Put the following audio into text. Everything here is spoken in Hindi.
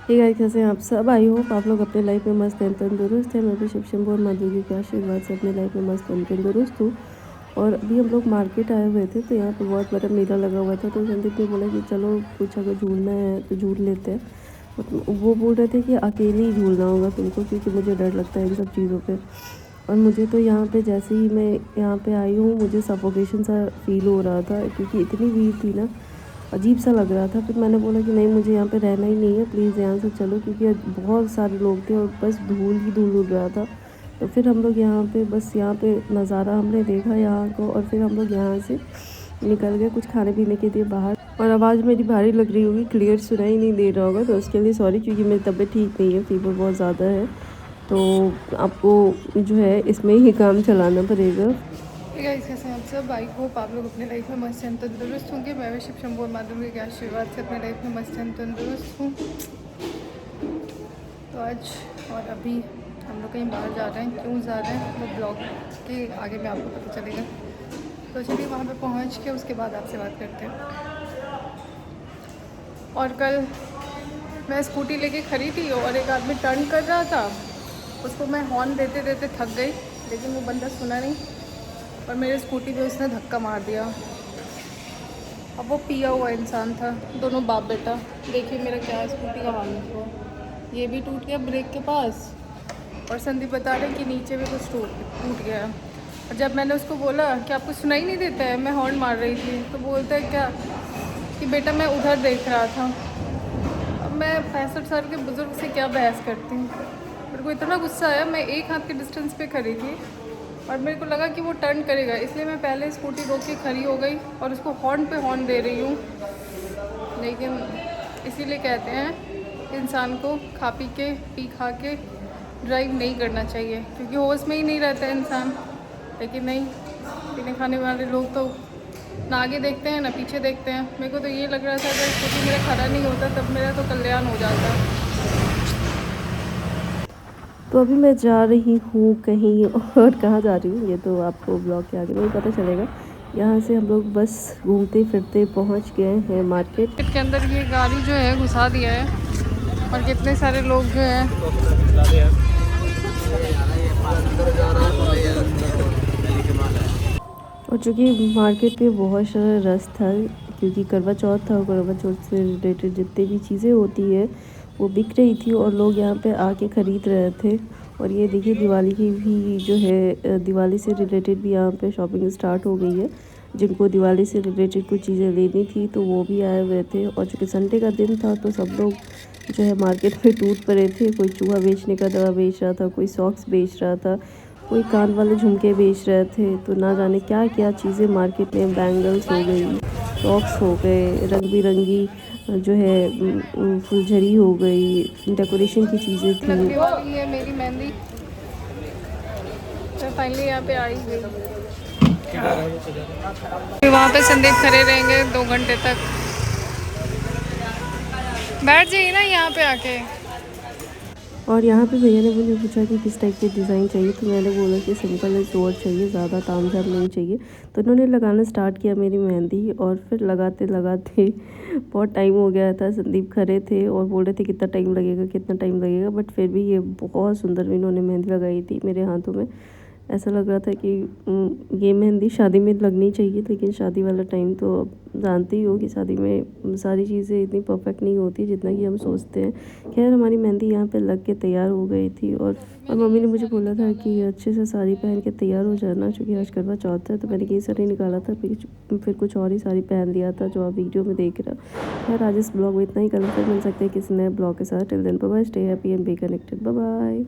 हे गाइस, कैसे हैं आप सब। आई होप आप लोग अपने लाइफ में मस्त हैं, तंदुरुस्त हैं। मैं भी शिव शंभू और माँ दुर्गा के आशीर्वाद से अपने लाइफ में मस्त एंड तंदुरुस्त हूँ। और अभी हम लोग मार्केट आए हुए थे, तो यहाँ पे बहुत बड़ा मेला लगा हुआ था। तो संदीप ने बोला कि चलो कुछ अगर झूलना है तो झूल लेते हैं। वो बोल रहे थे कि अकेले ही झूलना होगा तुमको, क्योंकि मुझे डर लगता है इन सब चीज़ों पे। और मुझे तो यहाँ पे जैसे ही मैं यहाँ पे आई हूँ, मुझे सफोकेशन सा फील हो रहा था, क्योंकि इतनी भीड़ थी ना, अजीब सा लग रहा था। फिर मैंने बोला कि नहीं, मुझे यहाँ पे रहना ही नहीं है, प्लीज़ यहाँ से चलो, क्योंकि बहुत सारे लोग थे और बस धूल ही धूल उड़ रहा था। तो फिर हम लोग यहाँ पे बस यहाँ पे नज़ारा हमने देखा यहाँ को, और फिर हम लोग यहाँ से निकल गए कुछ खाने पीने के लिए बाहर। और आवाज़ मेरी भारी लग रही होगी, क्लियर सुनाई नहीं दे रहा होगा, तो उसके लिए सॉरी, क्योंकि मेरी तबीयत ठीक नहीं है, फीवर बहुत ज़्यादा है। तो आपको जो है इसमें ही काम चलाना पड़ेगा। गाइस, कैसे हैं आप सब। आई होप आप लोग अपने लाइफ में मस्त एंड तंदुरुस्त होंगे। मैं भी शिव शंभू और माँ दुर्गा के आशीर्वाद से अपने लाइफ में मस्त एंड तंदुरुस्त हूँ। तो आज और अभी हम लोग कहीं बाहर जा रहे हैं। क्यों जा रहे हैं वो ब्लॉग के आगे में आपको पता चलेगा। तो चलिए वहाँ पे पहुँच के उसके बाद आपसे बात करते हैं। और कल मैं स्कूटी लेके खड़ी थी और एक आदमी टर्न कर रहा था, उसको मैं हॉर्न देते देते थक गई, लेकिन वो बंदा सुना नहीं और मेरे स्कूटी पे उसने धक्का मार दिया। अब वो पिया हुआ इंसान था, दोनों बाप बेटा। देखिए मेरा क्या स्कूटी का हाल है, ये भी टूट गया ब्रेक के पास, और संदीप बता रहे कि नीचे भी कुछ टूट गया। और जब मैंने उसको बोला कि आपको सुनाई नहीं देता है, मैं हॉर्न मार रही थी, तो बोलता है क्या कि बेटा मैं उधर देख रहा था। अब मैं 65 साल के बुज़ुर्ग से क्या बहस करती हूँ। मेरे को इतना गुस्सा आया, मैं एक हाथ के डिस्टेंस पे खड़ी थी और मेरे को लगा कि वो टर्न करेगा, इसलिए मैं पहले स्कूटी रोक के खड़ी हो गई और उसको हॉर्न पे हॉर्न दे रही हूँ। लेकिन इसीलिए कहते हैं इंसान को पी खा के ड्राइव नहीं करना चाहिए, क्योंकि होश में ही नहीं रहता है इंसान। लेकिन नहीं, पीने खाने वाले लोग तो ना आगे देखते हैं ना पीछे देखते हैं। मेरे को तो ये लग रहा था अगर स्कूटी मेरा खड़ा नहीं होता तब मेरा तो कल्याण हो जाता। तो अभी मैं जा रही हूँ कहीं, और कहाँ जा रही हूँ ये तो आपको ब्लॉग के आगे में ही पता चलेगा। यहाँ से हम लोग बस घूमते फिरते पहुँच गए हैं मार्केट के अंदर। ये गाड़ी जो है घुसा दिया है और कितने सारे लोग जो हैं और चूँकि मार्केट में बहुत सारा रश था, क्योंकि करवा चौथ था और करवा चौथ से रिलेटेड जितनी भी चीज़ें होती है वो बिक रही थी और लोग यहाँ पे आके ख़रीद रहे थे। और ये देखिए दिवाली की भी जो है, दिवाली से रिलेटेड भी यहाँ पे शॉपिंग स्टार्ट हो गई है। जिनको दिवाली से रिलेटेड कुछ चीज़ें लेनी थी तो वो भी आए हुए थे। और चूँकि संडे का दिन था तो सब लोग जो है मार्केट में टूट पड़े थे। कोई चूहा बेचने का दवा बेच रहा था, कोई सॉक्स बेच रहा था, कोई कान वाले झुमके बेच रहे थे। तो ना जाने क्या क्या चीज़ें मार्केट में, बैंगल्स हो गई, सॉक्स हो गए, रंग बिरंगी जो है फुलझड़ी हो गई, डेकोरेशन की चीज़ें थी। लगने वाली है मेरी मेहंदी। मैं फाइनली यहाँ पे आई गई। वहाँ पे संदीप खड़े रहेंगे 2 घंटे तक। बैठ जाइए ना यहाँ पे आके। और यहाँ पे भैया ने मुझे पूछा कि किस टाइप के डिज़ाइन चाहिए, तो मैंने बोला कि सिंपल एंड सोबर चाहिए, ज़्यादा तामझाम नहीं चाहिए। तो उन्होंने लगाना स्टार्ट किया मेरी मेहंदी, और फिर लगाते लगाते बहुत टाइम हो गया था। संदीप खड़े थे और बोल रहे थे कितना टाइम लगेगा, कितना टाइम लगेगा, बट फिर भी ये बहुत सुंदर इन्होंने मेहंदी लगाई थी मेरे हाथों में। ऐसा लग रहा था कि ये मेहंदी शादी में लगनी चाहिए, लेकिन शादी वाला टाइम तो अब जानते ही हो कि शादी में सारी चीज़ें इतनी परफेक्ट नहीं होती जितना कि हम सोचते हैं। खैर हमारी मेहंदी यहाँ पे लग के तैयार हो गई थी, और मम्मी ने मुझे बोला था कि अच्छे से साड़ी पहन के तैयार हो जाना, क्योंकि आज करवा चौथ है। तो मैंने ये साड़ी निकाला था, फिर कुछ और ही साड़ी पहन लिया था जो आप वीडियो में देख रहे हो। खैर आज इस ब्लॉग में इतना ही। कल फिर मिल सकते हैं किसी नए ब्लॉग के साथ। Till then bye bye, stay happy and be connected. Bye bye.